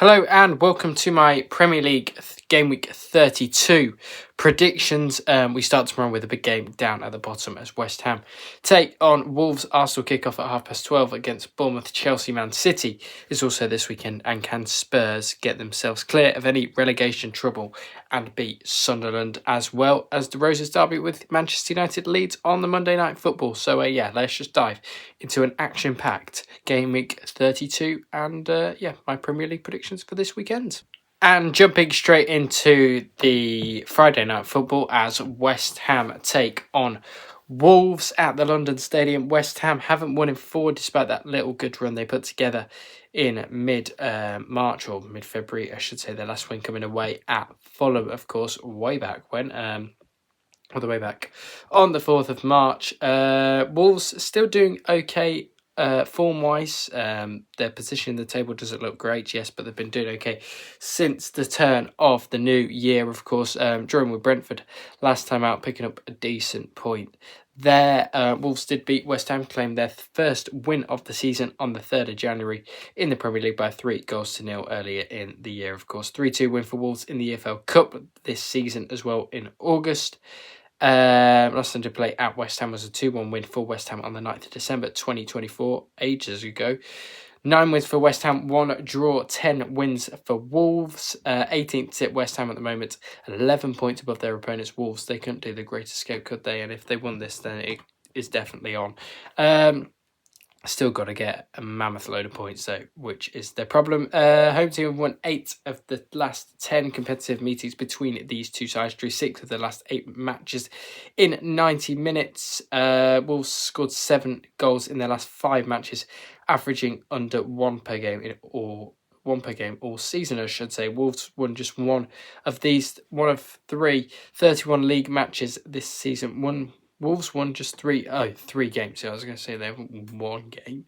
Hello and welcome to my Premier League Game Week 32 predictions. We start tomorrow with a big game down at the bottom as West Ham take on Wolves. Arsenal kick off at 12:30 against Bournemouth. Chelsea, Man City is also this weekend, and can Spurs get themselves clear of any relegation trouble and beat Sunderland, as well as the Roses derby with Manchester United Leeds on the Monday Night Football. So let's just dive into an action-packed Game Week 32 and my Premier League predictions for this weekend. And jumping straight into the Friday Night Football as West Ham take on Wolves at the London Stadium. West Ham haven't won in 4 despite that little good run they put together in mid-March or mid-February, I should say. Their last win coming away at Fulham, of course, way back when. All the way back on the 4th of March. Wolves still doing okay form-wise. Their position in the table doesn't look great, yes, but they've been doing okay since the turn of the new year, of course. Drawing with Brentford last time out, picking up a decent point there. Wolves did beat West Ham, claim their first win of the season on the 3rd of January in the Premier League by 3-0 earlier in the year, of course. 3-2 win for Wolves in the EFL Cup this season as well in August. Last time to play at West Ham was a 2-1 win for West Ham on the 9th of December 2024, ages ago. 9 wins for West Ham, 1 draw, 10 wins for Wolves. 18th sit West Ham at the moment, 11 points above their opponents. Wolves, they couldn't do the Great Escape, could they? And if they won this, then it is definitely on. Still got to get a mammoth load of points, though, which is their problem. Home team have won 8 of the last 10 competitive meetings between these two sides, drew 6 of the last 8 matches in 90 minutes. Wolves scored 7 goals in their last 5 matches, averaging under 1 per game all season, I should say. Wolves won just one of 3 31 league matches this season. Wolves won just 3 games. So I was going to say they won 1 game.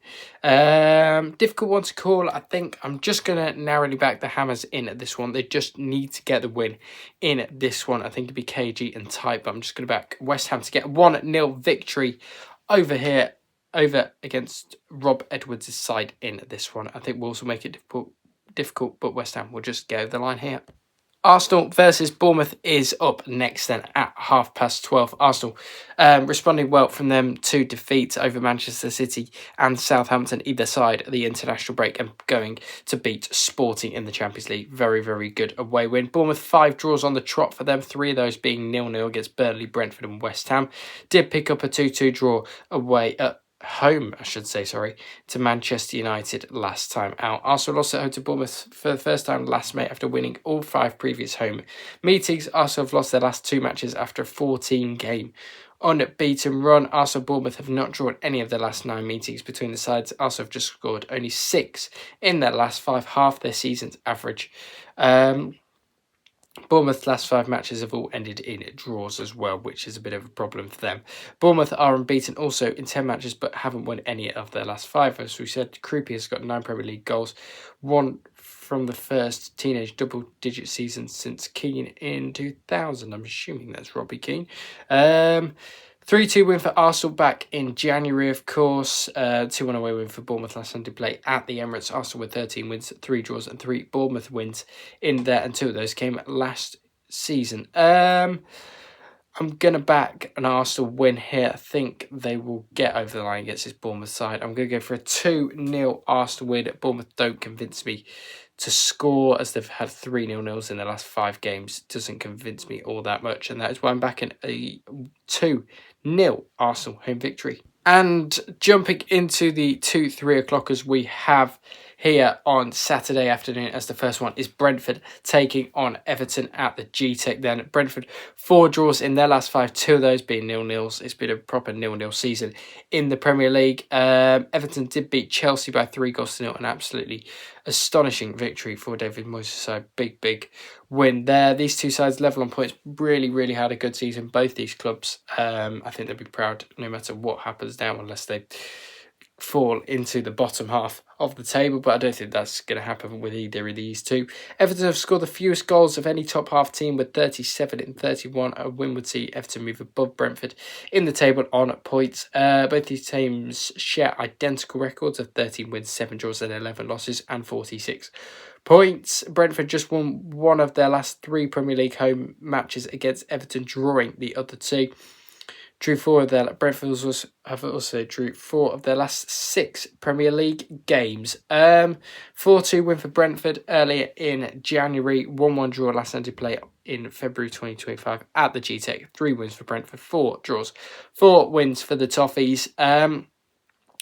Difficult one to call. I think I'm just going to narrowly back the Hammers in at this one. They just need to get the win in this one. I think it'd be cagey and tight, but I'm just going to back West Ham to get a 1-0 victory over against Rob Edwards' side in this one. I think Wolves will make it difficult, but West Ham will just go the line here. Arsenal versus Bournemouth is up next then at 12:30. Arsenal responding well from them to defeat over Manchester City and Southampton either side of the international break, and going to beat Sporting in the Champions League. Very, very good away win. Bournemouth 5 draws on the trot for them, 3 of those being 0-0 against Burnley, Brentford and West Ham. Did pick up a 2-2 draw away at home, to Manchester United last time out. Arsenal lost at home to Bournemouth for the first time last May after winning all 5 previous home meetings. Arsenal have lost their last 2 matches after a 14-game unbeaten run. Arsenal Bournemouth have not drawn any of their last 9 meetings between the sides. Arsenal have just scored only 6 in their last 5, half their season's average. Bournemouth's last 5 matches have all ended in draws as well, which is a bit of a problem for them. Bournemouth are unbeaten also in 10 matches, but haven't won any of their last 5. As we said, Kruppi has got 9 Premier League goals, 1 from the first teenage double-digit season since Keane in 2000. I'm assuming that's Robbie Keane. 3-2 win for Arsenal back in January, of course. 2-1 away win for Bournemouth last Sunday play at the Emirates. Arsenal with 13 wins, 3 draws and 3 Bournemouth wins in there, and 2 of those came last season. I'm going to back an Arsenal win here. I think they will get over the line against this Bournemouth side. I'm going to go for a 2-0 Arsenal win. Bournemouth don't convince me to score, as they've had 3 0-0s in their last 5 games. Doesn't convince me all that much, and that is why I'm backing a 2-0 Arsenal home victory. And jumping into the 2-3 o'clockers we have here on Saturday afternoon, as the first one is Brentford taking on Everton at the G-Tech. Then Brentford 4 draws in their last 5, 2 of those being 0-0s. It's been a proper 0-0 season in the Premier League. Everton did beat Chelsea by 3-0, an absolutely astonishing victory for David Moyes' side. Big win there. These two sides level on points. Really had a good season, both these clubs. I think they'll be proud no matter what happens now, unless they fall into the bottom half of the table, but I don't think that's going to happen with either of these two. Everton have scored the fewest goals of any top half team with 37 in 31. A win would see Everton move above Brentford in the table on points. Both these teams share identical records of 13 wins, 7 draws and 11 losses and 46 points. Brentford just won one of their last 3 Premier League home matches against Everton, drawing the other 2. Drew 4 of their Brentford have also drew 4 of their last 6 Premier League games. 4-2 win for Brentford earlier in January. 1-1 draw last time to play in February 2025 at the G-Tech. 3 wins for Brentford, 4 draws, 4 wins for the Toffees.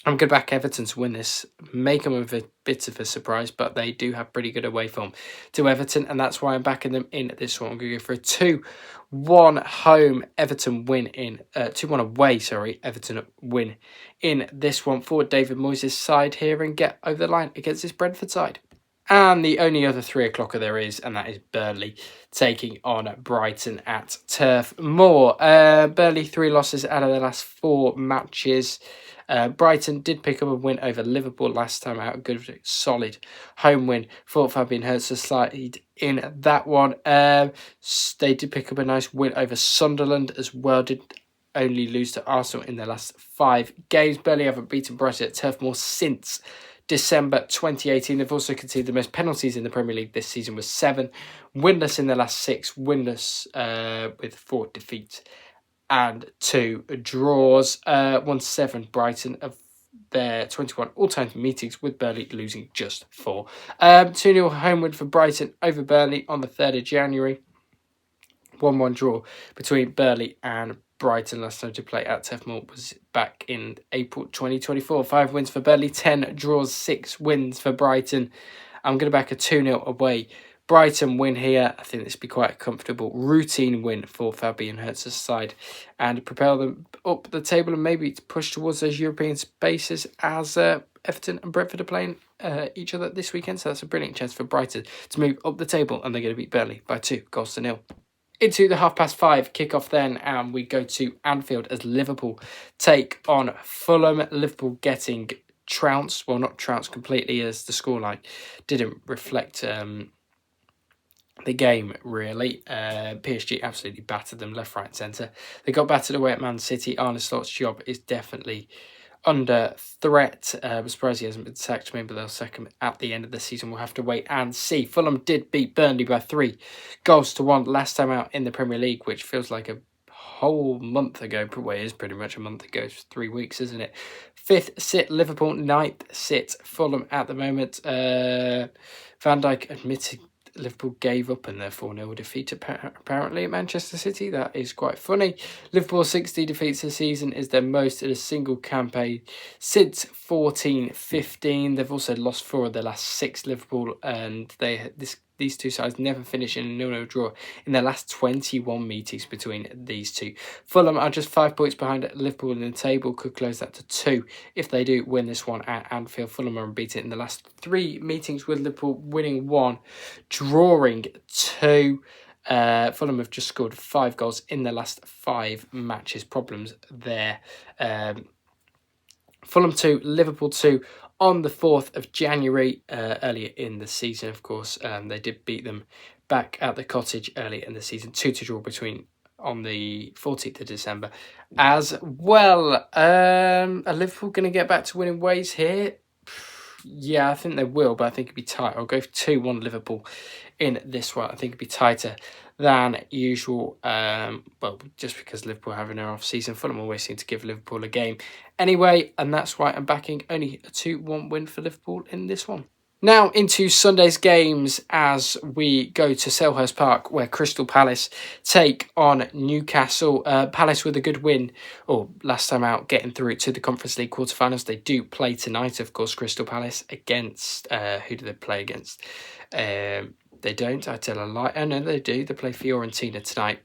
I'm going to back Everton to win this, make them a bit of a surprise, but they do have pretty good away form to Everton, and that's why I'm backing them in this one. I'm going to go for a 2-1 home Everton win in 2-1 away. Everton win in this one for David Moyes' side here and get over the line against this Brentford side. And the only other 3 o'clocker there is, and that is Burnley taking on Brighton at Turf Moor. Burnley 3 losses out of their last 4 matches. Brighton did pick up a win over Liverpool last time out. A good, solid home win for Fabian Hertz's side in that one. They did pick up a nice win over Sunderland as well. Did only lose to Arsenal in their last 5 games. Burnley haven't beaten Brighton at Turf Moor since December 2018. They've also conceded the most penalties in the Premier League this season with 7. Winless in their last 6. Winless with 4 defeats and 2 draws. 1-7 Brighton of their 21 all-time meetings, with Burnley losing just 4. 2-0 home win for Brighton over Burnley on the 3rd of January. 1-1 draw between Burnley and Brighton last time to play at Turf Moor was back in April 2024. 5 wins for Burnley, 10 draws, 6 wins for Brighton. I'm going to back a 2-0 away Brighton win here. I think this will be quite a comfortable routine win for Fabian Hertz's side and propel them up the table and maybe push towards those European spaces as Everton and Brentford are playing each other this weekend. So that's a brilliant chance for Brighton to move up the table, and they're going to beat Burnley by 2-0. Into the 5:30 kickoff then, and we go to Anfield as Liverpool take on Fulham. Liverpool getting trounced. Well, not trounced completely, as the scoreline didn't reflect the game, really. PSG absolutely battered them left, right, centre. They got battered away at Man City. Arne Slot's job is definitely under threat. I'm surprised he hasn't been sacked. Maybe they'll sack him at the end of the season. We'll have to wait and see. Fulham did beat Burnley by 3-1 last time out in the Premier League, which feels like a whole month ago. Well, it is pretty much a month ago. It's 3 weeks, isn't it? 5th sit Liverpool, 9th sit Fulham at the moment. Van Dijk admitted Liverpool gave up in their 4-0 defeat apparently at Manchester City. That is quite funny. Liverpool's 60 defeats this season is their most in a single campaign since 14-15. They've also lost 4 of their last 6, Liverpool, and these two sides never finish in a 0-0 draw in their last 21 meetings between these two. Fulham are just 5 points behind Liverpool in the table, could close that to 2 if they do win this one at Anfield. Fulham are unbeaten in the last 3 meetings, with Liverpool winning 1, drawing 2. Fulham have just scored 5 goals in their last 5 matches. Problems there. Fulham 2, Liverpool 2 on the 4th of January, earlier in the season, of course. They did beat them back at the Cottage earlier in the season, 2-2 draw on the 14th of December. As well, are Liverpool going to get back to winning ways here? Yeah, I think they will, but I think it'd be tight. I'll go for 2-1 Liverpool in this one. I think it'd be tighter than usual. Just because Liverpool having an off-season. Fulham always seem to give Liverpool a game anyway, and that's why I'm backing only a 2-1 win for Liverpool in this one. Now into Sunday's games as we go to Selhurst Park, where Crystal Palace take on Newcastle. Palace with a good win, or last time out, getting through to the Conference League quarterfinals. They do play tonight, of course, Crystal Palace against, who do they play against? They don't, I tell a lie. Oh no, they do. They play Fiorentina tonight,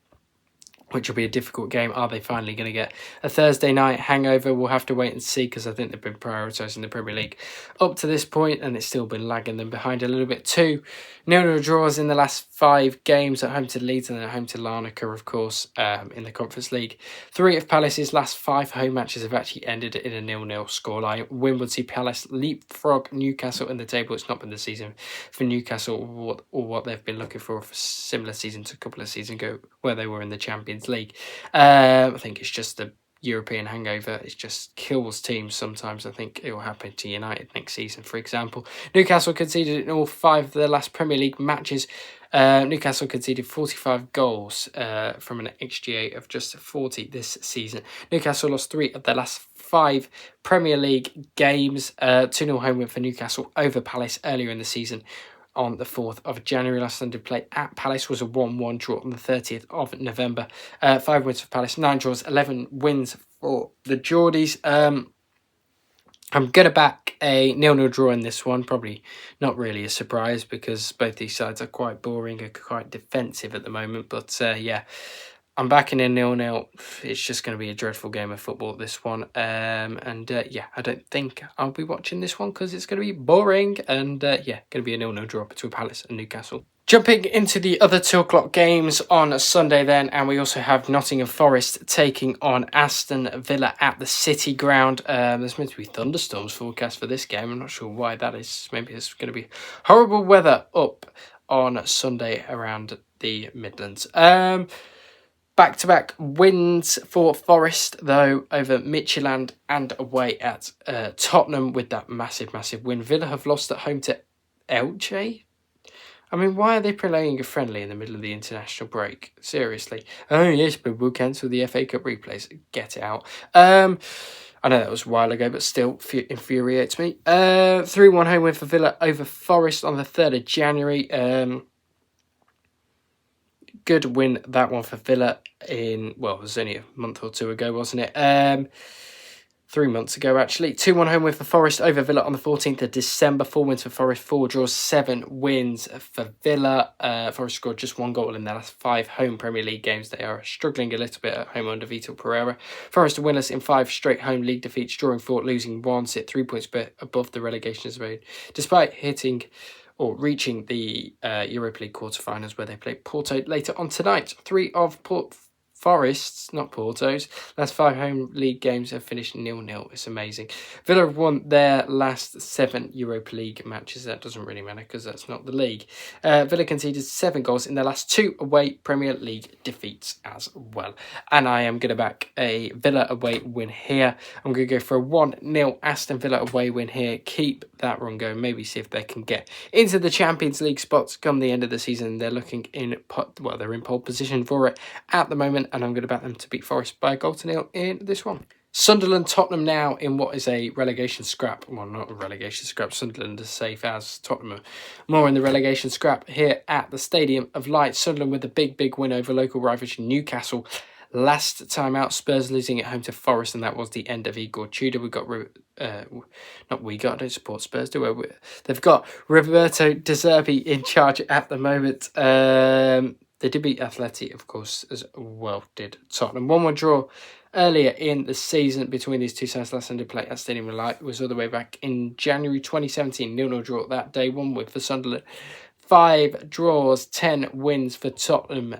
which will be a difficult game. Are they finally going to get a Thursday night hangover? We'll have to wait and see, because I think they've been prioritising the Premier League up to this point, and it's still been lagging them behind a little bit too. 0-0 draws in the last 5 games, at home to Leeds and at home to Larnaca, of course, in the Conference League. 3 of Palace's last 5 home matches have actually ended in a 0-0 scoreline. Win would see Palace leapfrog Newcastle in the table. It's not been the season for Newcastle or what they've been looking for a similar season to a couple of seasons ago, where they were in the Champions League. I think it's just the European hangover. It just kills teams sometimes. I think it will happen to United next season, for example. Newcastle conceded in all 5 of their last Premier League matches. Newcastle conceded 45 goals from an XGA of just 40 this season. Newcastle lost 3 of their last 5 Premier League games. 2-0 home win for Newcastle over Palace earlier in the season on the 4th of January. Last Sunday play at Palace was a 1-1 draw on the 30th of November. 5 wins for Palace, 9 draws, 11 wins for the Geordies. I'm going to back a 0-0 draw in this one. Probably not really a surprise because both these sides are quite boring and quite defensive at the moment. But yeah, I'm backing in 0-0. It's just going to be a dreadful game of football, this one. Yeah, I don't think I'll be watching this one because it's going to be boring. And yeah, going to be a 0-0 draw between Palace and Newcastle. Jumping into the other 2 o'clock games on Sunday then, and we also have Nottingham Forest taking on Aston Villa at the City Ground. There's meant to be thunderstorms forecast for this game. I'm not sure why that is. Maybe it's going to be horrible weather up on Sunday around the Midlands. Back-to-back wins for Forest, though, over Midtjylland and away at Tottenham with that massive win. Villa have lost at home to Elche. I mean, why are they playing a friendly in the middle of the international break? Seriously. Oh, yes, but we'll cancel the FA Cup replays. Get it out. I know that was a while ago, but still infuriates me. 3-1 home win for Villa over Forest on the 3rd of January. Good win, that one for Villa it was only a month or 2 ago, wasn't it? 3 months ago, actually. 2-1 home win for Forest over Villa on the 14th of December. 4 wins for Forest, 4 draws, 7 wins for Villa. Forest scored just 1 goal in their last 5 home Premier League games. They are struggling a little bit at home under Vitor Pereira. Forest are winners in 5 straight home league defeats, drawing 4, losing 1, sit 3 points above the relegation zone, despite reaching the Europa League quarterfinals where they play Porto later on tonight. 3 of Forest's, not Porto's, last 5 home league games have finished 0-0. It's amazing. Villa have won their last 7 Europa League matches. That doesn't really matter because that's not the league. Villa conceded 7 goals in their last 2 away Premier League defeats as well. And I am going to back a Villa away win here. I'm going to go for a 1-0 Aston Villa away win here. Keep that run going. Maybe see if they can get into the Champions League spots come the end of the season. They're looking they're in pole position for it at the moment. And I'm going to back them to beat Forest by a 0-0 in this one. Sunderland, Tottenham now in what is a relegation scrap. Well, not a relegation scrap. Sunderland as safe as Tottenham. More in the relegation scrap here at the Stadium of Light. Sunderland with a big win over local rivals Newcastle. Last time out, Spurs losing at home to Forest, and that was the end of Igor Tudor. I don't support Spurs, do I? They've got Roberto De Zerbi in charge at the moment. They did beat Atleti, of course, as well did Tottenham. 1-1 draw earlier in the season between these two sides. Last Sunday play at Stadium of Light was all the way back in January 2017. 0-0 draw that day. 1 win for Sunderland. 5 draws, 10 wins for Tottenham.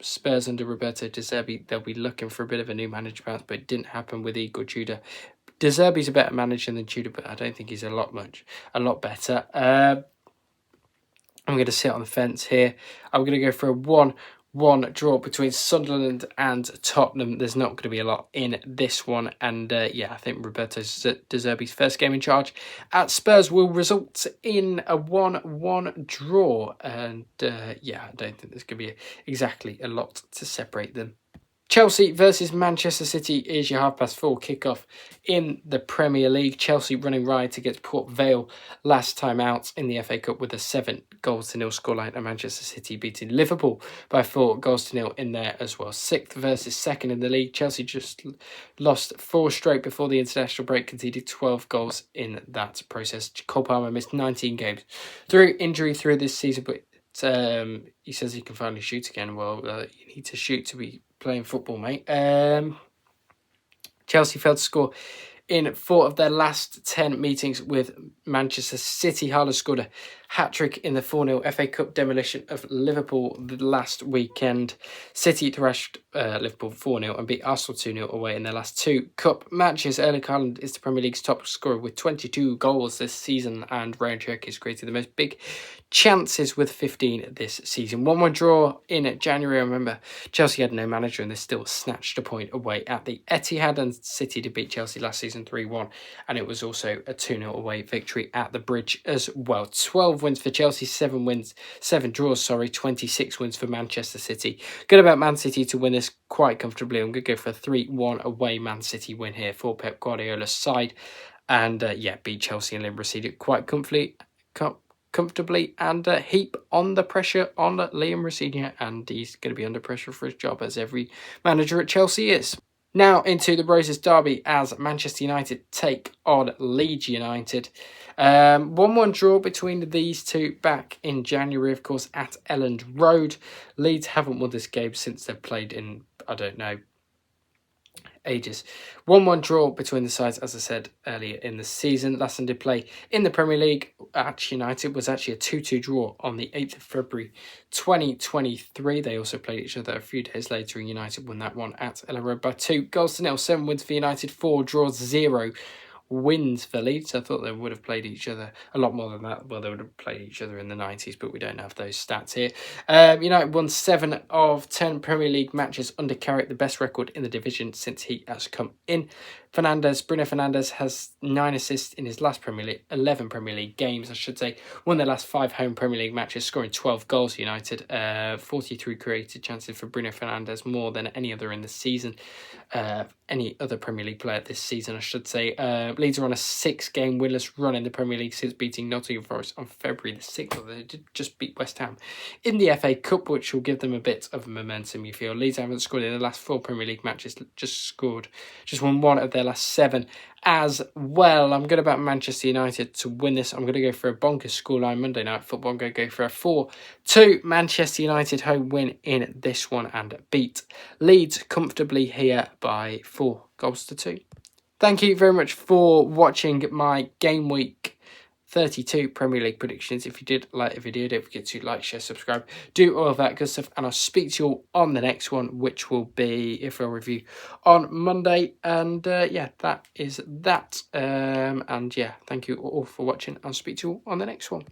Spurs under Roberto De Zerbi, they'll be looking for a bit of a new manager bounce, but it didn't happen with Igor Tudor. De Zerbi's a better manager than Tudor, but I don't think he's a lot better. I'm going to sit on the fence here. I'm going to go for a 1-1 draw between Sunderland and Tottenham. There's not going to be a lot in this one. And I think Roberto De Zerbi's first game in charge at Spurs will result in a 1-1 draw. And I don't think there's going to be exactly a lot to separate them. Chelsea versus Manchester City is your 4:30 kickoff in the Premier League. Chelsea running riot against Port Vale last time out in the FA Cup with a 7-0 scoreline, and Manchester City beating Liverpool by 4-0 in there as well. 6th versus 2nd in the league. Chelsea just lost 4 straight before the international break, conceded 12 goals in that process. Cole Palmer missed 19 games through injury through this season, but he says he can finally shoot again. Well, you need to shoot to be playing football, mate. Chelsea failed to score in 4 of their last 10 meetings with Manchester City. Haaland scored a hat-trick in the 4-0 FA Cup demolition of Liverpool last weekend. City thrashed Liverpool 4-0 and beat Arsenal 2-0 away in their last 2 cup matches. Erling Haaland is the Premier League's top scorer with 22 goals this season, and Ryan Cherky has created the most big chances with 15 this season. 1-1 draw in January. I remember Chelsea had no manager and they still snatched a point away at the Etihad, and City to beat Chelsea last season 3-1, and it was also a 2-0 away victory at the Bridge as well. 12 wins for Chelsea, 7 draws, 26 wins for Manchester City. Good about Man City to win this quite comfortably. I'm going to go for a 3-1 away Man City win here for Pep Guardiola's side, and beat Chelsea and Liverpool it quite comfortably and heap on the pressure on Liam Rosenior, and he's going to be under pressure for his job, as every manager at Chelsea is. Now into the Roses derby as Manchester United take on Leeds United. 1-1 draw between these two back in January, of course, at Elland Road. Leeds haven't won this game since they've played in, I don't know, ages. 1-1 draw between the sides, as I said earlier in the season. Last time they play in the Premier League at United was actually a 2-2 draw on the 8th of February 2023. They also played each other a few days later, and United won that one at Elland Road by 2-0. 7 wins for United, 4 draws, 0 wins for Leeds. I thought they would have played each other a lot more than that. Well, they would have played each other in the 90s, but we don't have those stats here. United won 7 of 10 Premier League matches under Carrick, the best record in the division since he has come in. Bruno Fernandes has 9 assists in his last 11 Premier League games, I should say. Won their last 5 home Premier League matches, scoring 12 goals for United. 43 created chances for Bruno Fernandes, more than any other in the season. Any other Premier League player this season, I should say. Leeds are on a 6-game winless run in the Premier League since beating Nottingham Forest on February the 6th. Although they did just beat West Ham in the FA Cup, which will give them a bit of momentum, you feel. Leeds haven't scored in the last 4 Premier League matches, just won 1 of their last 7 as well. I'm good about Manchester United to win this. I'm going to go for a bonkers scoreline Monday Night Football. I'm going to go for a 4-2 Manchester United home win in this one and beat Leeds comfortably here by 4-2. Thank you very much for watching my Game Week 32 Premier League predictions. If you did like the video, don't forget to like, share, subscribe, do all of that good stuff, and I'll speak to you all on the next one, which will be if I'll review on Monday. And that is that. And thank you all for watching. I'll speak to you all on the next one.